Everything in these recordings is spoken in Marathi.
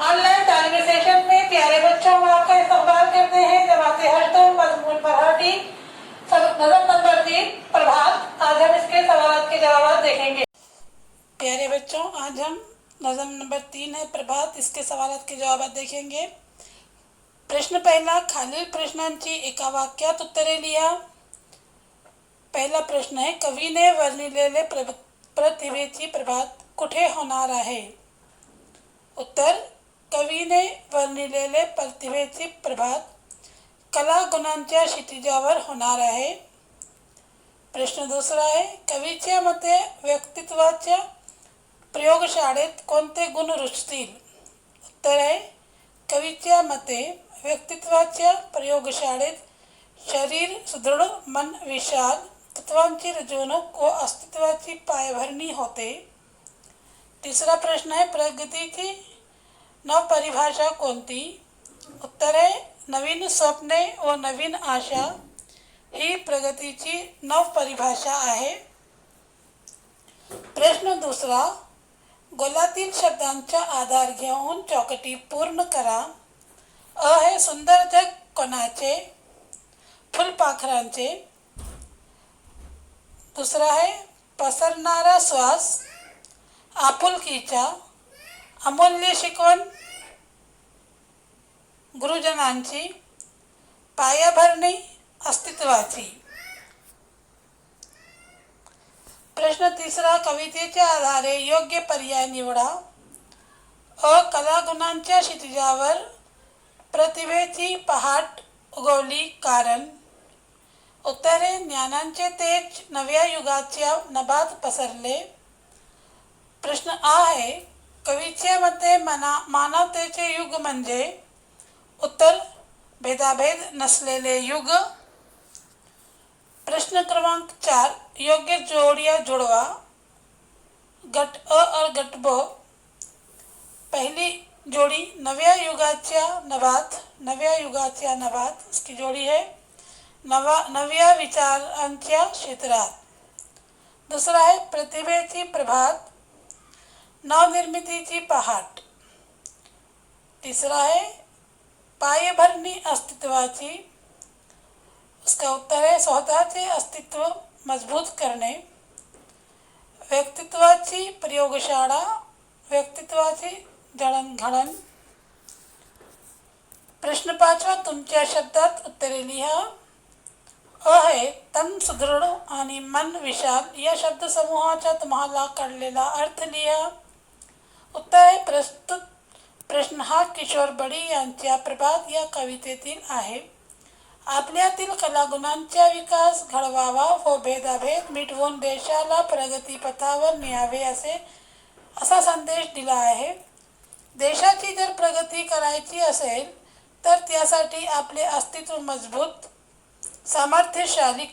ऑनलाइन तालीमी सेशन में प्यारे बच्चों हम आपका इस्तकबाल करते हैं। जमाते हश्तम मजमून मराठी नज़म नंबर 3 प्रभात। आज हम इसके सवाल के जवाब देखेंगे। प्यारे बच्चों, आज हम नज़म नंबर 3 है प्रभात, इसके सवाल के जवाब देखेंगे। प्रश्न पहिला, खालील प्रश्नांची एका वाक्यात उत्तरे लिहा। पहिला प्रश्न आहे, कवीने वर्णिलेले प्रतिभेची प्रभात कुठे होणार आहे? उत्तर, कवीने वर्णिलेले प्रतिभेची प्रभात कला गुणांच्या क्षितिजावर होणार आहे। प्रश्न दुसरा आहे, कवीच्या मते व्यक्तित्वाच्या प्रयोगशाळेत कोणते गुण रुजतील? उत्तर आहे, कवीच्या मते व्यक्तित्वाच्या प्रयोगशाळेत शरीर सुदृढ, मन विशाल, तत्वांची रुजवणूक व अस्तित्वाची पायाभरणी होते। तिसरा प्रश्न आहे, प्रगतीची नवपरिभाषा कोणती? उत्तर आहे, नवीन स्वप्ने व नवीन आशा ही प्रगतीची नवपरिभाषा आहे। प्रश्न दुसरा, गोलातील शब्दांचा आधार घेऊन चौकटी पूर्ण करा। अ हे सुंदर जग कोणाचे? फुलपाखरांचे। दुसरा आहे, पसरणारा श्वास आपुलकीचा, अमूल्य शिकवण गुरुजनांची, पायाभरणी अस्तित्वाची। प्रश्न तिसरा, कवितेच्या आधारे योग्य पर्याय निवडा। अ कलागुणांच्या क्षितिजावर प्रतिभेची पहाट उगवली कारण? उत्तरे, ज्ञानांचे तेज नव्या युगाच्या नभात पसरले। प्रश्न आ आहे, कवीच्या मते मानवतेचे युग म्हणजे? उत्तर, भेदाभेद नसलेले युग। प्रश्न क्रमांक 4, योग्य जोड्या जुळवा। गट अ और गट ब। पहली जोड़ी नव्या युगाच्या नभात इसकी जोड़ी है नव्या विचारांच्या क्षेत्रात। दुसरा है प्रतिभेची प्रभात, नवनिर्मितीची पहाट। तीसरा है पायभरणी अस्तित्वाची, उसका उत्तर है स्वतःचे अस्तित्व मजबूत करणे। व्यक्तित्वाची प्रयोगशाळा, व्यक्तित्वाची जडणघडण। प्रश्न 5, तुमच्या शब्दात उत्तरे लिहा। अ है तन सुदृढ आणि मन विशाल या शब्दसमूहाचा तुम्हाला कळलेला अर्थ लिहा। उत्तर आहे, प्रस्तुत प्रश्न हा किशोर बडी यांच्या प्रभात या कवितेतील आहे। आपल्यातील कलागुणांचा विकास घडवावा व भेदाभेद मिटवून देशाला प्रगतीपथावर न्यावे असा संदेश दिला आहे। देशाची जर प्रगती करायची असेल तर त्यासाठी आपले अस्तित्व मजबूत सामर्थ्यशाली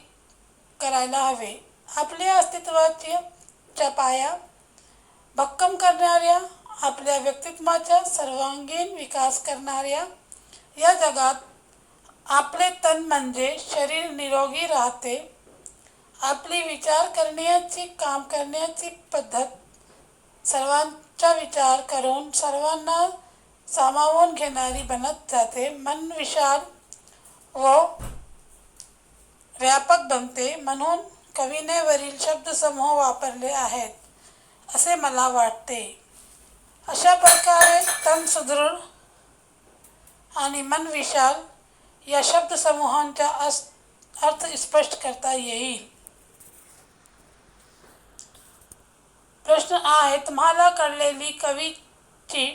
करायला हवे। आपल्या अस्तित्वाचा पाया भक्कम करणाऱ्या, आपल्या व्यक्तित्वाचा सर्वांगीण विकास करणाऱ्या या जगात आपले तन म्हणजे शरीर निरोगी राहते। आपली विचार करण्याची, काम करण्याची पद्धत सर्वांचा विचार करून सर्वांना सामावून घेणारी बनत जाते। मन विशाल व व्यापक बनते। म्हणून कवीने वरील शब्दसमूह वापरले आहेत असे मला वाटते। अशा प्रकारे तन सुदृढ आणि मन विशाल या शब्दसमूहांचा अर्थ स्पष्ट करता येईल। प्रश्न आहे, तुम्हाला कळलेली कवीची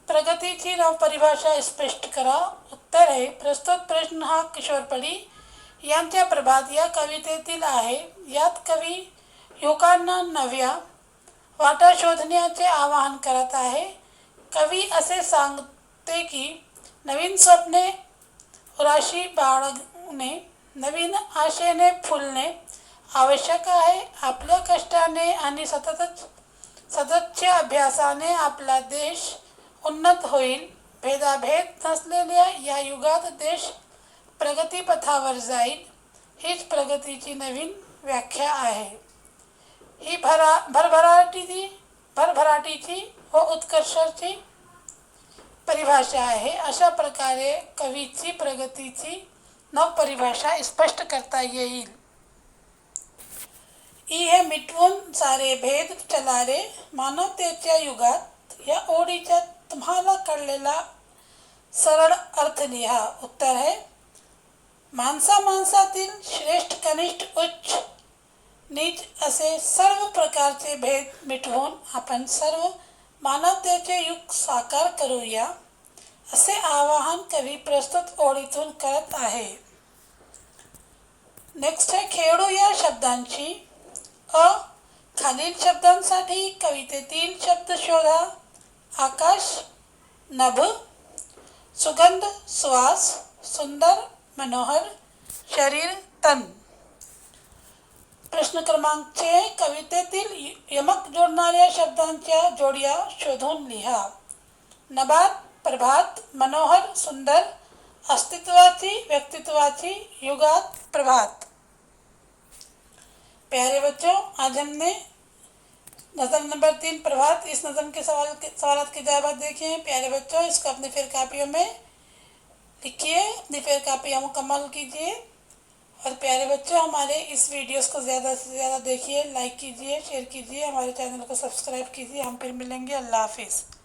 प्रगतीची नवपरिभाषा स्पष्ट करा। उत्तर आहे, प्रस्तुत प्रश्न हा किशोर बडी यांच्या प्रभात या कवितेतील आहे। यात कवी युवकांना नव्या वाटा शोधण्याचे आवाहन करत आहे। कवी असे सांगते की नवीन स्वप्ने उराशी बाळगणे, नवीन आशेने फुलणे आवश्यक आहे। आपल्या कष्टाने आणि सततच्या अभ्यासाने आपला देश उन्नत होईल। भेदाभेद नसलेल्या या युगात देश प्रगतीपथावर जाईल। हीच प्रगतीची नवीन व्याख्या आहे। ही भरभराटीची व उत्कर्षाची परिभाषा आहे. अशा प्रकारे कवीची प्रगतीची नवपरिभाषा स्पष्ट करता येईल. ई हे मिटवून सारे भेद चला रे मानवतेच्या युगात या ओळीचा तुम्हाला कळलेला सरळ अर्थ लिहा. उत्तर आहे माणसातील श्रेष्ठ कनिष्ठ उच्च नीच असे सर्व प्रकारचे भेद मिटवून आपण सर्व मानवतेचे युग साकार करूया असे आवाहन कवी प्रस्तुत ओळीतून करत आहे. नेक्स्ट आहे खेळू या शब्दांची. अ. खालील शब्दांसाठी कवितेतील शब्द शोधा. आकाश, नभ, सुगंध, सुवास, सुंदर, मनोहर, शरीर, तन. प्रश्न क्रमांक 6 कवितेतील यमक जोडणाऱ्या शब्दांच्या जोड्या शोधून लिहा. नभात, प्रभात, मनोहर, सुंदर, अस्तित्वाची, व्यक्तित्वाची, युगात, प्रभात. प्यारे बच्चों, आज हमने नज़म नंबर 3 प्रभात इस नज़म के सवालात के जवाब देखे हैं. प्यारे बच्चों, इसको अपनी फिर कापियों में लिखिए, अपनी फिर कापियाँ मुकम्मल कीजिए. और प्यारे बच्चों, हमारे इस वीडियोस को ज़्यादा से ज़्यादा देखिए, लाइक कीजिए, शेयर कीजिए, हमारे चैनल को सब्सक्राइब कीजिए. हम फिर मिलेंगे. अल्लाह हाफिज़.